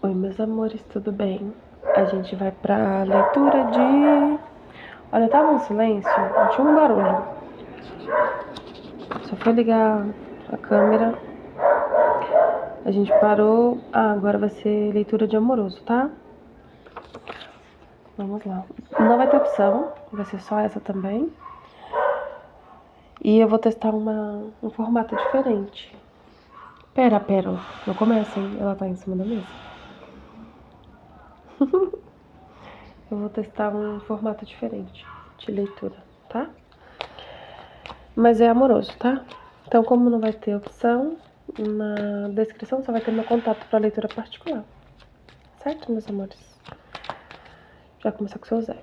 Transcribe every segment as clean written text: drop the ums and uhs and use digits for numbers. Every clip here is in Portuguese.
Oi, meus amores, tudo bem? A gente vai pra leitura de... Olha, tava um silêncio, não tinha um barulho. Só foi ligar a câmera. A gente parou. Ah, agora vai ser leitura de amoroso, tá? Vamos lá. Não vai ter opção, vai ser só essa também. E eu vou testar um formato diferente. Pera, não começa, hein? Ela tá em cima da mesa. Eu vou testar um formato diferente de leitura, tá? Mas é amoroso, tá? Então, como não vai ter opção, na descrição só vai ter meu contato para leitura particular. Certo, meus amores? Já começar com o seu Zé.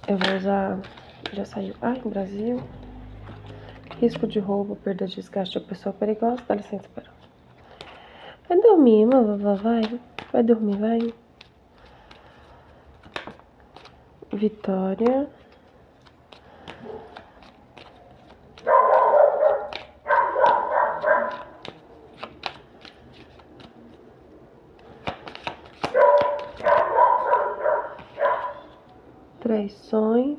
Eu vou usar... Já saiu. Ai, Brasil. Risco de roubo, perda de desgaste ou pessoa perigosa. Dá licença, pera. Vai dormir, vovó, vai. Vai dormir, vai. Vitória. Traições.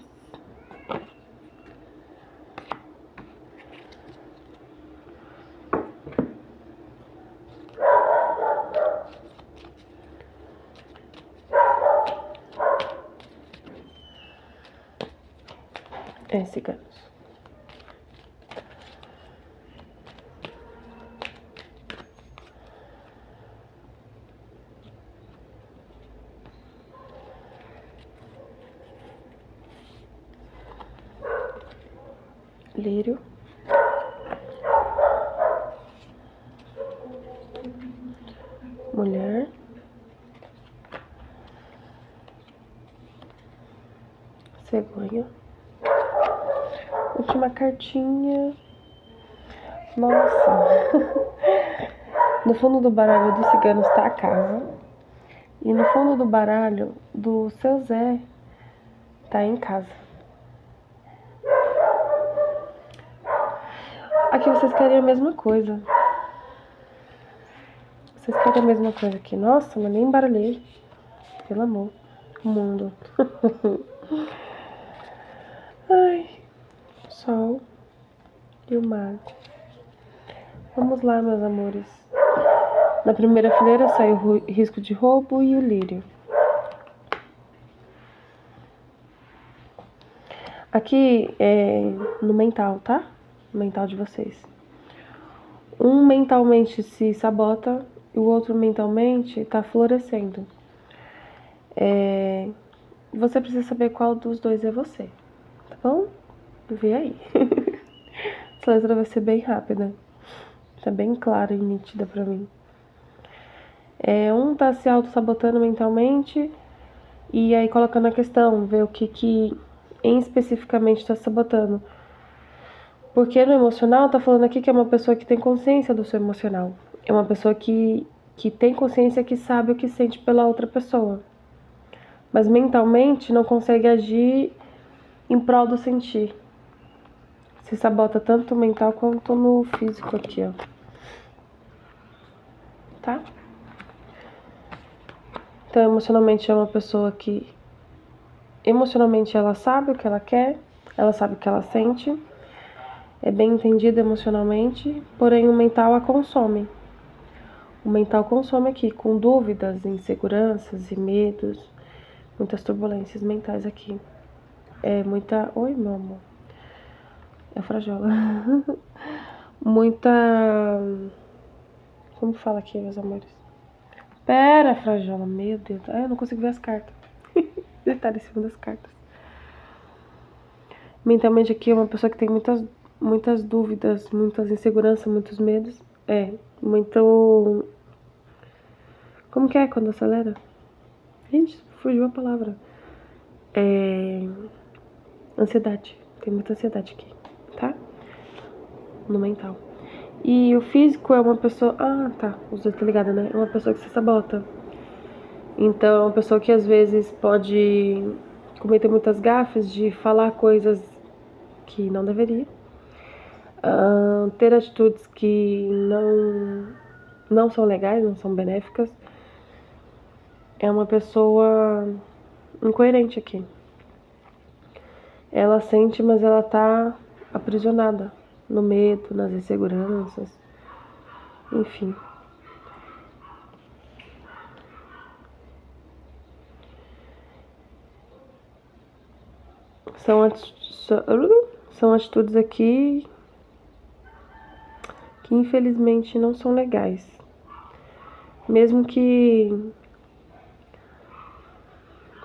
Ciganos. Lírio. Mulher. Cegonha. Última cartinha. Nossa. No fundo do baralho do cigano está a casa. E no fundo do baralho do seu Zé tá em casa. Aqui vocês querem a mesma coisa. Vocês querem a mesma coisa aqui. Nossa, mas nem embaralhei. Pelo amor. Mundo. Ai. Sol. E o mago. Vamos lá, meus amores. Na primeira fileira sai o risco de roubo e o lírio. Aqui é no mental, tá? No mental de vocês. Um mentalmente se sabota e o outro mentalmente tá florescendo. Você precisa saber qual dos dois é você, tá bom? Vê aí. Essa letra vai ser bem rápida. Tá bem clara e nítida pra mim. Um tá se auto-sabotando mentalmente e aí colocando a questão, ver o que em especificamente tá sabotando. Porque no emocional tá falando aqui que é uma pessoa que tem consciência do seu emocional. É uma pessoa que tem consciência, que sabe o que sente pela outra pessoa. Mas mentalmente não consegue agir em prol do sentir. Se sabota tanto no mental quanto no físico aqui, ó. Tá? Então, emocionalmente é uma pessoa que... Emocionalmente ela sabe o que ela quer, ela sabe o que ela sente, é bem entendida emocionalmente, porém o mental a consome. O mental consome aqui, com dúvidas, inseguranças e medos, muitas turbulências mentais aqui. Muita... Oi, meu amor. É frajola. Muita... Como fala aqui, meus amores? Pera, frajola. Meu Deus. Eu não consigo ver as cartas. Detalhe em cima das cartas. Mentalmente aqui é uma pessoa que tem muitas dúvidas, muitas inseguranças, muitos medos. Muito... Como que é quando acelera? Gente, fugiu a palavra. Ansiedade. Tem muita ansiedade aqui, tá? No mental. E o físico é uma pessoa... Ah, tá. Os dois tá ligado, né? É uma pessoa que se sabota. Então, é uma pessoa que às vezes pode cometer muitas gafes de falar coisas que não deveria. Ter atitudes que não são legais, não são benéficas. É uma pessoa incoerente aqui. Ela sente, mas ela tá aprisionada no medo, nas inseguranças, enfim. São atitudes aqui que infelizmente não são legais. Mesmo que...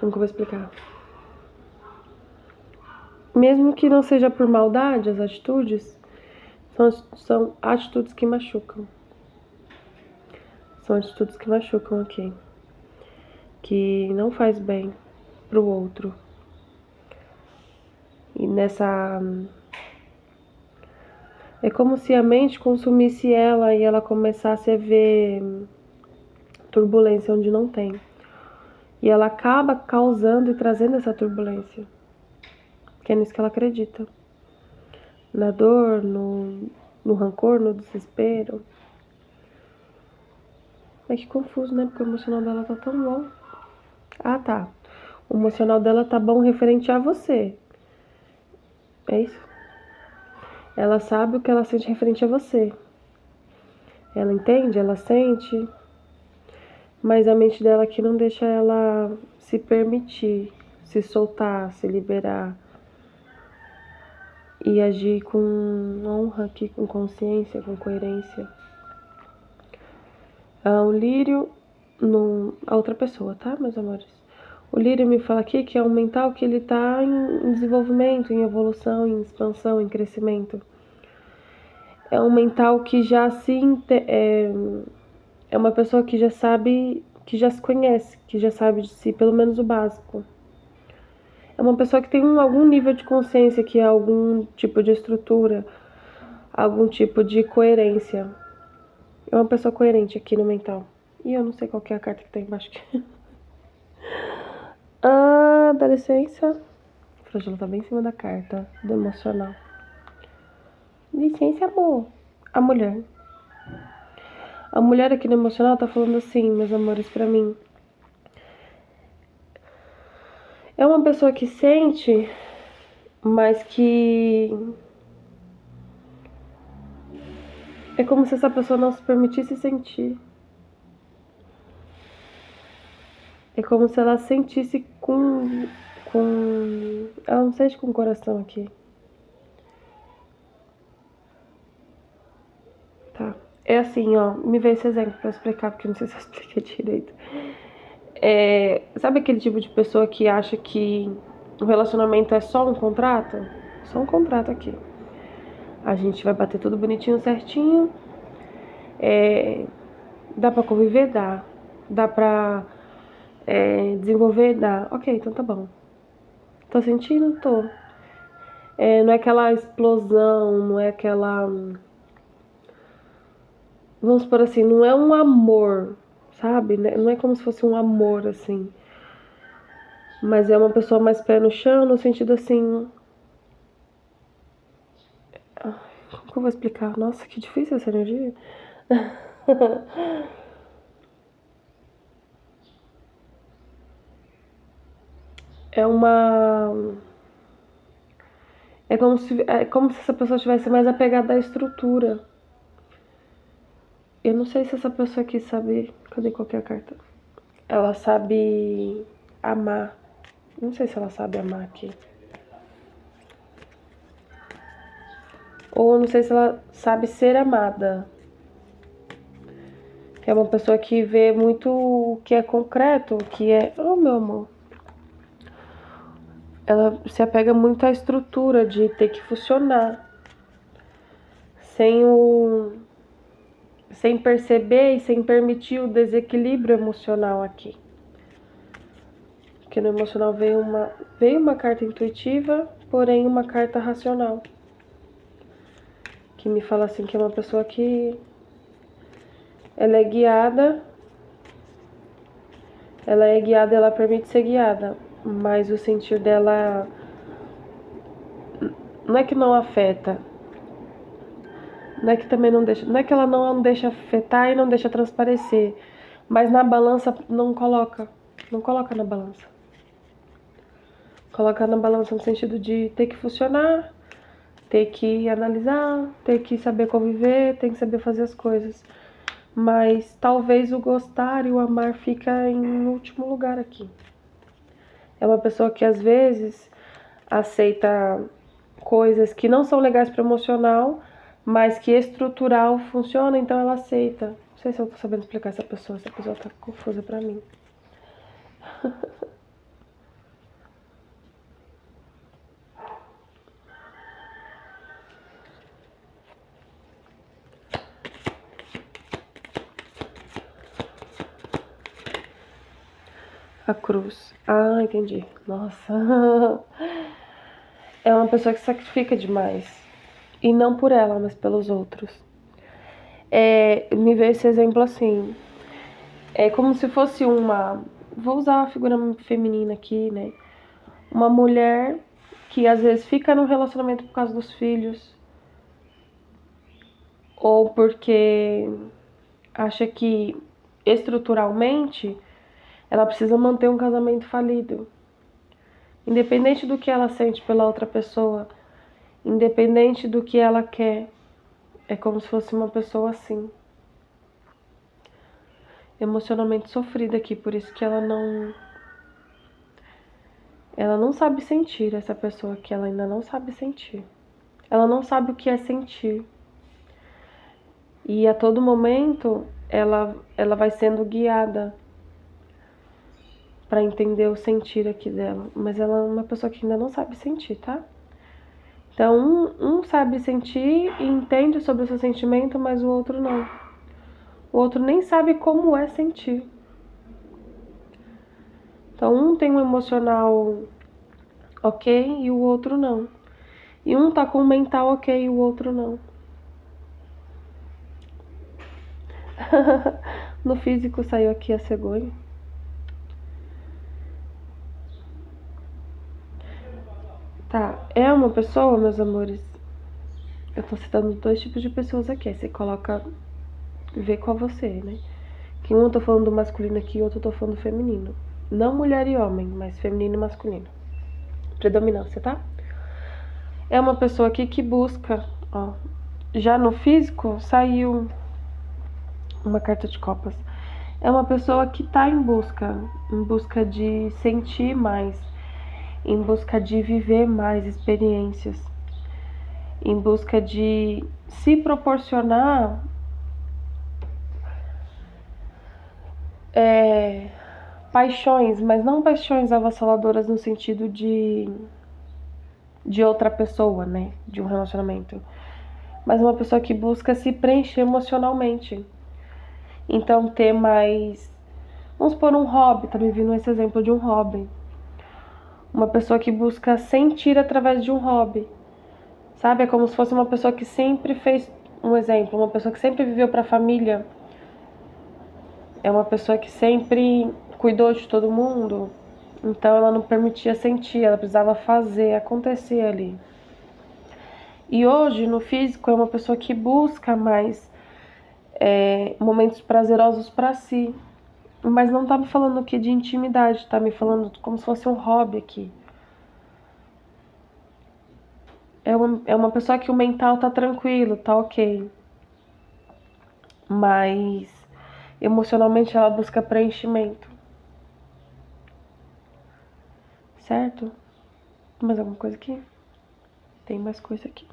Como que eu vou explicar? Mesmo que não seja por maldade as atitudes, são atitudes que machucam. São atitudes que machucam aqui. Que não faz bem pro outro. E nessa... É como se a mente consumisse ela e ela começasse a ver turbulência onde não tem. E ela acaba causando e trazendo essa turbulência. Que é nisso que ela acredita. Na dor, no rancor, no desespero. É que confuso, né? Porque o emocional dela tá tão bom. Ah, tá. O emocional dela tá bom referente a você. É isso? Ela sabe o que ela sente referente a você. Ela entende, ela sente. Mas a mente dela aqui não deixa ela se permitir, se soltar, se liberar. E agir com honra aqui, com consciência, com coerência. O lírio, a outra pessoa, tá, meus amores? O lírio me fala aqui que é um mental que ele tá em desenvolvimento, em evolução, em expansão, em crescimento. É um mental que já é uma pessoa que já sabe, que já se conhece, que já sabe de si, pelo menos o básico. É uma pessoa que tem algum nível de consciência, que é algum tipo de estrutura, algum tipo de coerência. É uma pessoa coerente aqui no mental. E eu não sei qual que é a carta que tá embaixo aqui. Dá licença. A flagela tá bem em cima da carta, do emocional. Licença, amor. A mulher. A mulher aqui no emocional tá falando assim, meus amores, pra mim. É uma pessoa que sente, mas que... É como se essa pessoa não se permitisse sentir. É como se ela sentisse ela não sente com o coração aqui. Tá. É assim, ó. Me vê esse exemplo pra eu explicar, porque eu não sei se eu expliquei direito. Sabe aquele tipo de pessoa que acha que o relacionamento é só um contrato? Só um contrato aqui. A gente vai bater tudo bonitinho, certinho. Dá pra conviver? Dá. Dá pra desenvolver? Dá. Ok, então tá bom. Tô sentindo? Tô. Não é aquela explosão, não é aquela... Vamos supor assim, não é um amor, sabe? Não é como se fosse um amor, assim. Mas é uma pessoa mais pé no chão, no sentido assim... Como que eu vou explicar? Nossa, que difícil essa energia. É uma... É como se essa pessoa estivesse mais apegada à estrutura. Eu não sei se essa pessoa aqui sabe... Cadê qualquer carta? Ela sabe amar. Não sei se ela sabe amar aqui. Ou não sei se ela sabe ser amada. É uma pessoa que vê muito o que é concreto, o que é... Oh, meu amor. Ela se apega muito à estrutura de ter que funcionar. Sem perceber e sem permitir o desequilíbrio emocional aqui. Porque no emocional veio uma carta intuitiva, porém uma carta racional. Que me fala assim que é uma pessoa que ela é guiada, ela permite ser guiada, mas o sentir dela não é que não afeta, Não é que também não deixa, não é que ela não deixa afetar e não deixa transparecer, mas na balança não coloca na balança. Coloca na balança no sentido de ter que funcionar, ter que analisar, ter que saber conviver, tem que saber fazer as coisas. Mas talvez o gostar e o amar fica em último lugar aqui. É uma pessoa que às vezes aceita coisas que não são legais para o emocional, mas que estrutural funciona, então ela aceita. Não sei se eu tô sabendo explicar essa pessoa tá confusa pra mim. A cruz. Ah, entendi. Nossa. É uma pessoa que sacrifica demais. E não por ela, mas pelos outros. Me veio esse exemplo assim. É como se fosse uma. Vou usar a figura feminina aqui, né? Uma mulher que às vezes fica num relacionamento por causa dos filhos. Ou porque acha que estruturalmente ela precisa manter um casamento falido. Independente do que ela sente pela outra pessoa, independente do que ela quer, é como se fosse uma pessoa assim. Emocionalmente sofrida aqui, por isso que ela não sabe sentir, essa pessoa que ela ainda não sabe sentir. Ela não sabe o que é sentir. E a todo momento ela vai sendo guiada para entender o sentir aqui dela, mas ela é uma pessoa que ainda não sabe sentir, tá? Então, um sabe sentir e entende sobre o seu sentimento, mas o outro não. O outro nem sabe como é sentir. Então, um tem um emocional ok e o outro não. E um tá com um mental ok e o outro não. No físico saiu aqui a cegonha. Tá, é uma pessoa, meus amores. Eu tô citando 2 tipos de pessoas aqui. Aí você coloca, vê qual você, né? Que um eu tô falando do masculino aqui e outro eu tô falando do feminino. Não mulher e homem, mas feminino e masculino. Predominância, tá? É uma pessoa aqui que busca, ó. Já no físico saiu uma carta de copas. É uma pessoa que tá em busca de sentir mais, em busca de viver mais experiências, em busca de se proporcionar paixões, mas não paixões avassaladoras no sentido de outra pessoa, né? De um relacionamento. Mas uma pessoa que busca se preencher emocionalmente. Então, ter mais. Vamos supor um hobby, tá me vindo esse exemplo de um hobby. Uma pessoa que busca sentir através de um hobby. Sabe? É como se fosse uma pessoa que sempre fez. Um exemplo, uma pessoa que sempre viveu para a família. É uma pessoa que sempre cuidou de todo mundo. Então ela não permitia sentir, ela precisava fazer acontecer ali. E hoje, no físico, é uma pessoa que busca mais momentos prazerosos para si. Mas não tá me falando aqui de intimidade, tá me falando como se fosse um hobby aqui. É uma pessoa que o mental tá tranquilo, tá ok. Mas emocionalmente ela busca preenchimento. Certo? Mais alguma coisa aqui? Tem mais coisa aqui.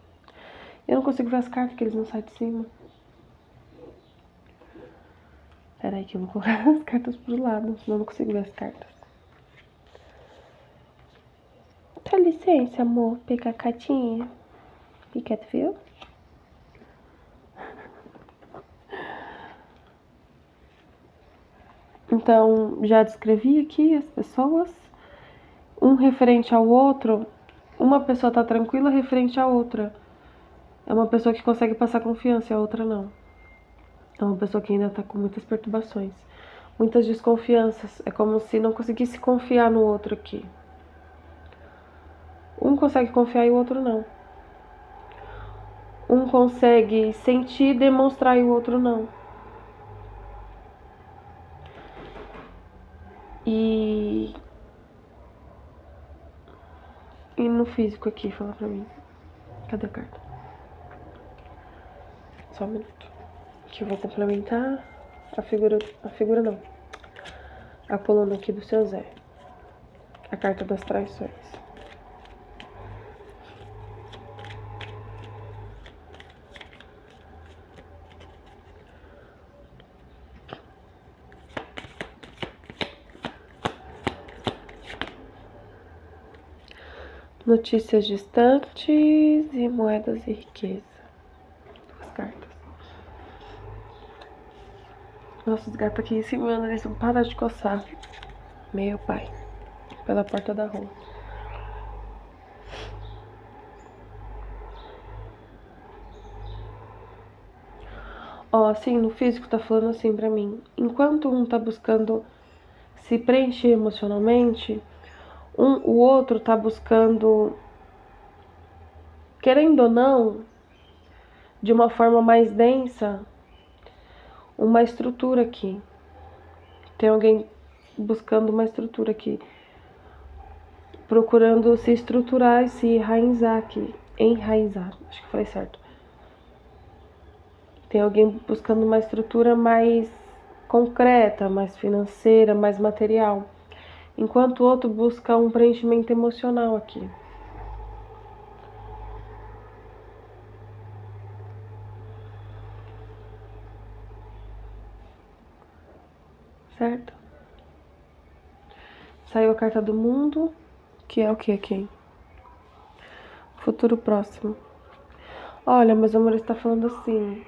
Eu não consigo ver as cartas que eles não saem de cima. Pera aí que eu vou colocar as cartas pro lado, senão eu não consigo ver as cartas. Dá licença, amor, pegar a cartinha. Fica, viu? Então, já descrevi aqui as pessoas. Um referente ao outro. Uma pessoa tá tranquila referente à outra. É uma pessoa que consegue passar confiança e a outra não. É uma pessoa que ainda tá com muitas perturbações. Muitas desconfianças. É como se não conseguisse confiar no outro aqui. Um consegue confiar e o outro não. um consegue sentir e demonstrar e o outro não. E no físico aqui, fala pra mim. Cadê a carta? Só um minuto. Que eu vou complementar a figura não. A coluna aqui do seu Zé. A carta das traições. Notícias distantes e moedas e riqueza. Duas cartas. Nossa, os gatos aqui em cima, eles não param de coçar. Meu pai. Pela porta da rua. Ó, assim, no físico tá falando assim pra mim. Enquanto um tá buscando se preencher emocionalmente, o outro tá buscando, querendo ou não, de uma forma mais densa, uma estrutura aqui. Tem alguém buscando uma estrutura aqui. Procurando se estruturar e se enraizar aqui. Enraizar, acho que falei certo. Tem alguém buscando uma estrutura mais concreta, mais financeira, mais material. Enquanto o outro busca um preenchimento emocional aqui. Certo? Saiu a carta do mundo, que é o que aqui? Futuro próximo. Olha, meus amores, está falando assim.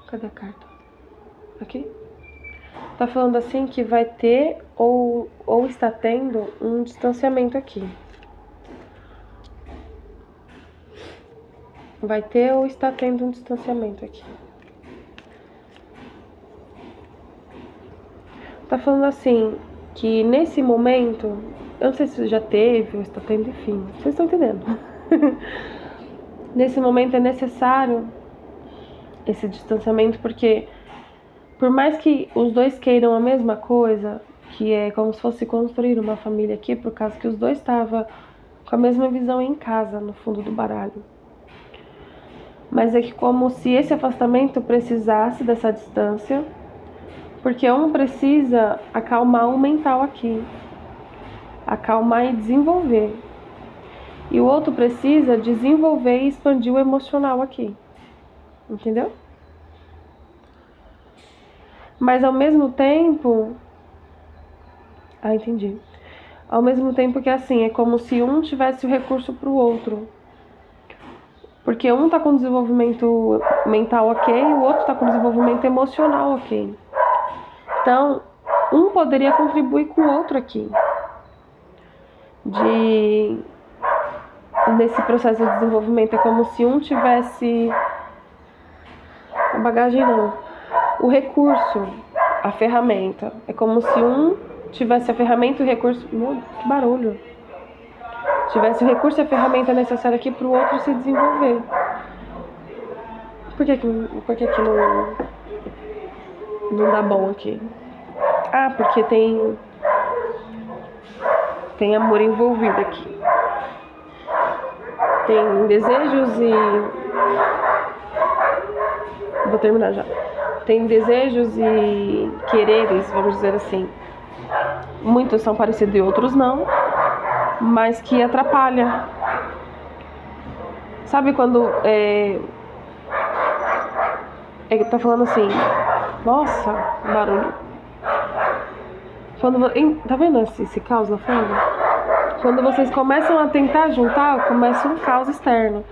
Cadê a carta? Aqui? Tá falando assim que vai ter ou está tendo um distanciamento aqui. Vai ter ou está tendo um distanciamento aqui. Tá falando assim que nesse momento, eu não sei se já teve ou está tendo, enfim, vocês estão entendendo. Nesse momento é necessário esse distanciamento porque por mais que os dois queiram a mesma coisa, que é como se fosse construir uma família aqui, por causa que os dois estavam com a mesma visão em casa, no fundo do baralho. Mas é que como se esse afastamento precisasse dessa distância, porque um precisa acalmar o mental aqui, acalmar e desenvolver. E o outro precisa desenvolver e expandir o emocional aqui. Entendeu? Mas ao mesmo tempo... Ah, entendi. Ao mesmo tempo que assim, é como se um tivesse o recurso para o outro. Porque um tá com desenvolvimento mental ok, o outro tá com desenvolvimento emocional ok. Então, um poderia contribuir com o outro aqui. Nesse processo de desenvolvimento, é como se um tivesse... A bagagem não. O recurso, a ferramenta. É como se um tivesse a ferramenta e o recurso... Meu, que barulho. Tivesse o recurso e a ferramenta necessária aqui para o outro se desenvolver. Por que não dá bom aqui? Ah, porque tem amor envolvido aqui. Tem desejos e... Vou terminar já. Tem desejos e quereres, vamos dizer assim. Muitos são parecidos e outros não, mas que atrapalha. Sabe quando tá falando assim, nossa, barulho. Tá vendo esse caos lá fora? Quando vocês começam a tentar juntar, começa um caos externo.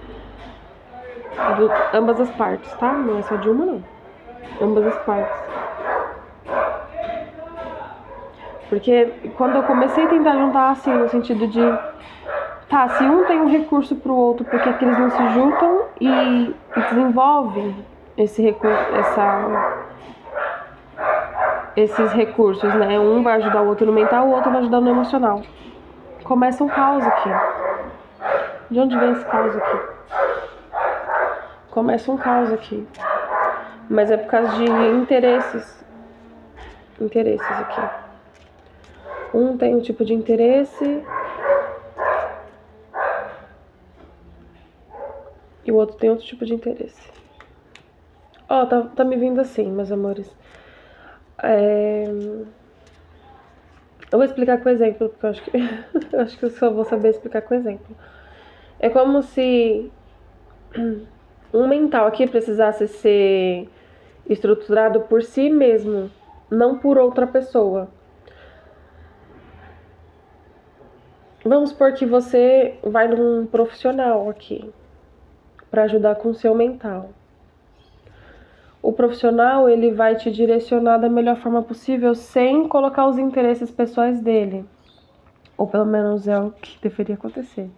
Ambas as partes, tá? Não é só de uma, não. Ambas as partes. Porque quando eu comecei a tentar juntar assim, no sentido de... Tá, se um tem um recurso pro outro, por que eles não se juntam e desenvolvem esse recurso, esses recursos, né? Um vai ajudar o outro no mental, o outro vai ajudar no emocional. Começa um caos aqui. De onde vem esse caos aqui? Começa um caos aqui. Mas é por causa de interesses. Interesses aqui. Um tem um tipo de interesse e o outro tem outro tipo de interesse. Ó, tá me vindo assim, meus amores. Eu vou explicar com exemplo, porque eu acho que eu só vou saber explicar com exemplo. É como se um mental aqui precisasse ser estruturado por si mesmo, não por outra pessoa. Vamos supor que você vai num profissional aqui para ajudar com o seu mental. O profissional, ele vai te direcionar da melhor forma possível sem colocar os interesses pessoais dele. Ou pelo menos é o que deveria acontecer.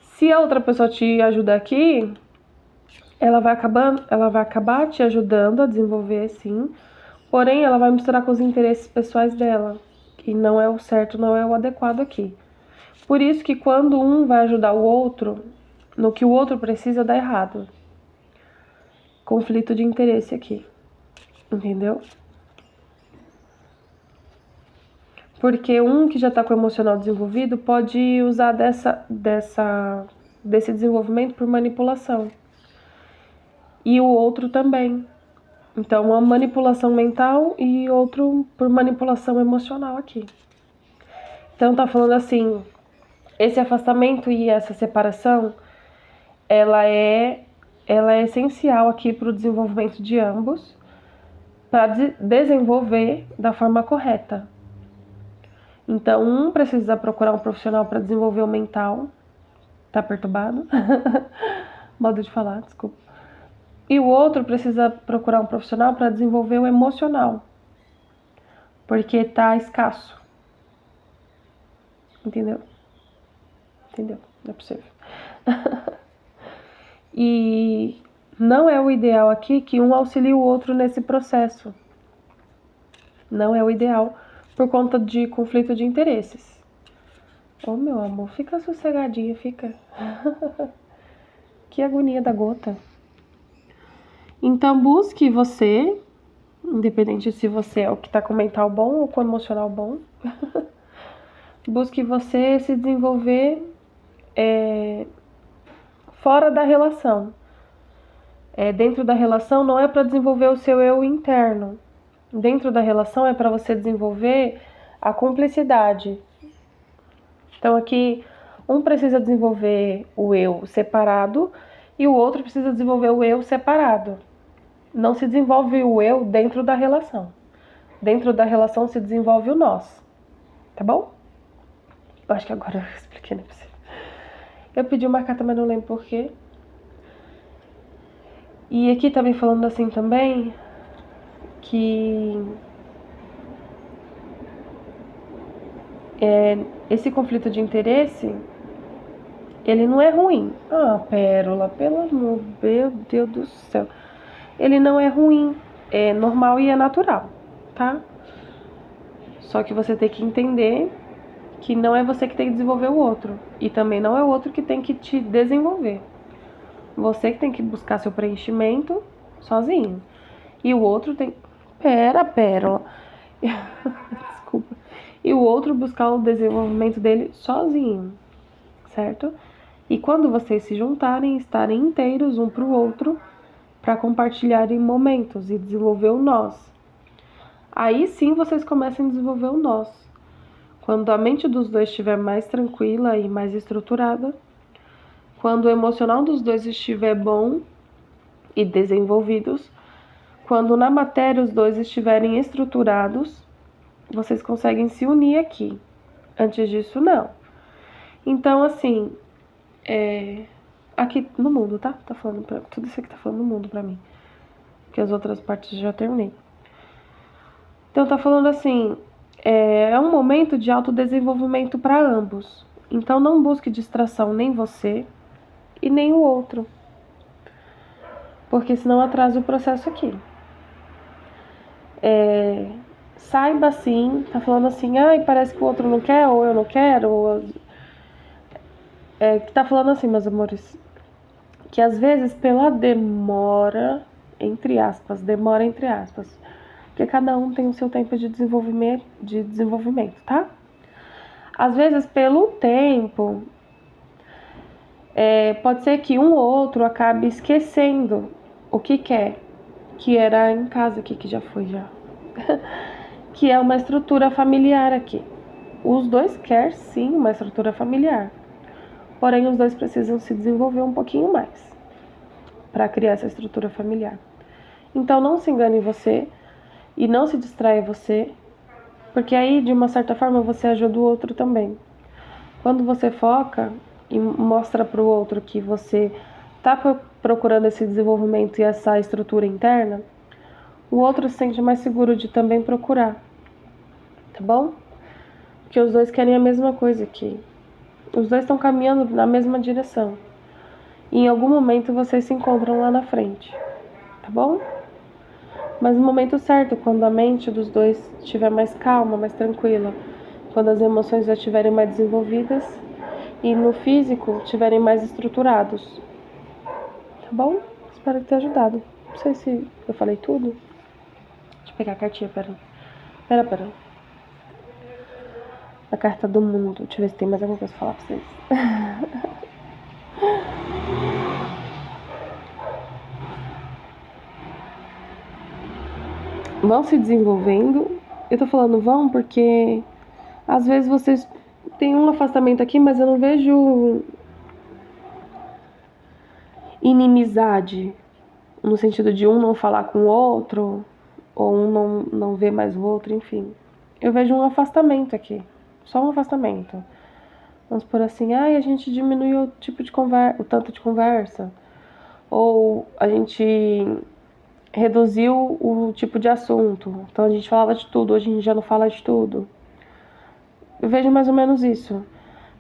Se a outra pessoa te ajudar aqui, ela vai acabar te ajudando a desenvolver, sim. Porém, ela vai misturar com os interesses pessoais dela. E não é o certo, não é o adequado aqui. Por isso que quando um vai ajudar o outro, no que o outro precisa, dá errado. Conflito de interesse aqui. Entendeu? Porque um que já está com o emocional desenvolvido pode usar desse desenvolvimento por manipulação. E o outro também. Então, uma manipulação mental e outro por manipulação emocional aqui. Então, tá falando assim, esse afastamento e essa separação, ela é essencial aqui para o desenvolvimento de ambos, para desenvolver da forma correta. Então, um precisa procurar um profissional para desenvolver o mental, tá perturbado? Modo de falar, desculpa. E o outro precisa procurar um profissional para desenvolver o emocional, porque tá escasso. Entendeu? Entendeu? Não é possível. E não é o ideal aqui que um auxilie o outro nesse processo. Não é o ideal por conta de conflito de interesses. Ô, meu amor, fica sossegadinha, fica. Que agonia da gota. Então, busque você, independente se você é o que tá com o mental bom ou com o emocional bom, busque você se desenvolver fora da relação. Dentro da relação não é para desenvolver o seu eu interno. Dentro da relação é para você desenvolver a cumplicidade. Então aqui um precisa desenvolver o eu separado e o outro precisa desenvolver o eu separado. Não se desenvolve o eu dentro da relação. Dentro da relação se desenvolve o nós. Tá bom? Eu acho que agora eu expliquei, não é possível. Eu pedi uma carta, mas não lembro por quê. E aqui tá me falando assim também que esse conflito de interesse, ele não é ruim. Ah, Pérola, pelo amor, meu Deus do céu. Ele não é ruim, é normal e é natural, tá? Só que você tem que entender que não é você que tem que desenvolver o outro. E também não é o outro que tem que te desenvolver. Você que tem que buscar seu preenchimento sozinho. E o outro tem... Pérola. Desculpa. E o outro buscar o desenvolvimento dele sozinho, certo? E quando vocês se juntarem, estarem inteiros um pro outro para compartilharem momentos e desenvolver o nós. Aí sim vocês começam a desenvolver o nós. Quando a mente dos dois estiver mais tranquila e mais estruturada, quando o emocional dos dois estiver bom e desenvolvidos, quando na matéria os dois estiverem estruturados, vocês conseguem se unir aqui. Antes disso, não. Então, assim, aqui no mundo, tá? Tá falando tudo isso aqui tá falando no mundo pra mim. Porque as outras partes já terminei. Então, tá falando assim, é um momento de autodesenvolvimento para ambos. Então, não busque distração nem você e nem o outro. Porque senão atrasa o processo aqui. Saiba assim, tá falando assim, ai, parece que o outro não quer, ou eu não quero, ou... que tá falando assim, meus amores, que às vezes pela demora, entre aspas, porque cada um tem o seu tempo de desenvolvimento, tá? Às vezes pelo tempo, pode ser que um ou outro acabe esquecendo o que quer, que era em casa aqui, que já foi já, que é uma estrutura familiar aqui. Os dois querem sim uma estrutura familiar, porém os dois precisam se desenvolver um pouquinho mais para criar essa estrutura familiar. Então não se engane você e não se distraia você, porque aí de uma certa forma você ajuda o outro também. Quando você foca e mostra para o outro que você está procurando esse desenvolvimento e essa estrutura interna, o outro se sente mais seguro de também procurar, tá bom? Porque os dois querem a mesma coisa aqui. Os dois estão caminhando na mesma direção. E em algum momento vocês se encontram lá na frente, tá bom? Mas no momento certo, quando a mente dos dois estiver mais calma, mais tranquila, quando as emoções já estiverem mais desenvolvidas e no físico estiverem mais estruturados, tá bom? Espero ter ajudado. Não sei se eu falei tudo. Deixa eu pegar a cartinha, pera. A carta do mundo. Deixa eu ver se tem mais alguma coisa pra falar pra vocês. Vão se desenvolvendo. Eu tô falando vão porque às vezes vocês têm um afastamento aqui, mas eu não vejo inimizade no sentido de um não falar com o outro ou um não ver mais o outro, enfim. Eu vejo um afastamento aqui, só um afastamento. Vamos por assim, a gente diminuiu o tipo de conversa, o tanto de conversa, ou a gente reduziu o tipo de assunto. Então a gente falava de tudo, hoje a gente já não fala de tudo. Eu vejo mais ou menos isso.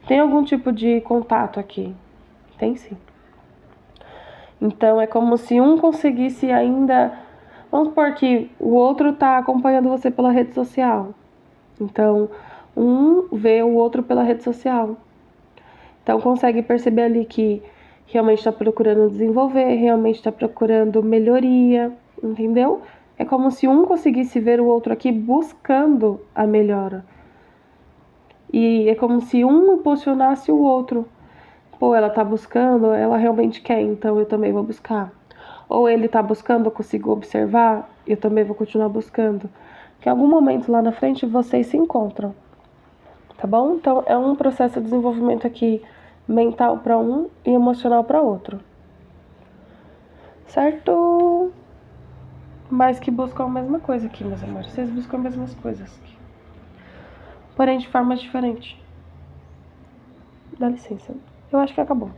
Tem algum tipo de contato aqui? Tem sim. Então é como se um conseguisse ainda. Vamos supor que o outro está acompanhando você pela rede social. Então, um vê o outro pela rede social. Então consegue perceber ali que realmente está procurando desenvolver, realmente está procurando melhoria, entendeu? É como se um conseguisse ver o outro aqui buscando a melhora. E é como se um impulsionasse o outro. Pô, ela tá buscando, ela realmente quer, então eu também vou buscar. Ou ele tá buscando, eu consigo observar, eu também vou continuar buscando. Que em algum momento lá na frente vocês se encontram. Tá bom? Então é um processo de desenvolvimento aqui mental para um e emocional para outro. Certo? Mas que buscam a mesma coisa aqui, meus amores. Vocês buscam as mesmas coisas aqui. Porém de formas diferentes. Dá licença. Eu acho que acabou.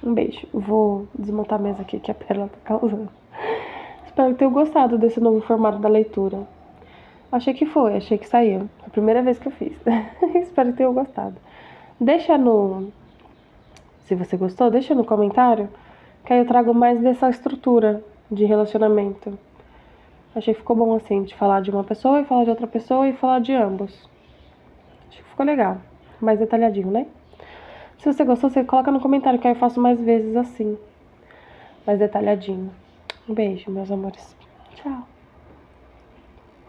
Um beijo. Vou desmontar a mesa aqui que a Pérola tá causando. Espero que tenham gostado desse novo formato da leitura. Achei que saiu. É a primeira vez que eu fiz. Espero que tenham gostado. Se você gostou, deixa no comentário, que aí eu trago mais dessa estrutura de relacionamento. Achei que ficou bom assim, de falar de uma pessoa e falar de outra pessoa e falar de ambos. Acho que ficou legal. Mais detalhadinho, né? Se você gostou, você coloca no comentário, que aí eu faço mais vezes assim. Mais detalhadinho. Um beijo, meus amores. Tchau.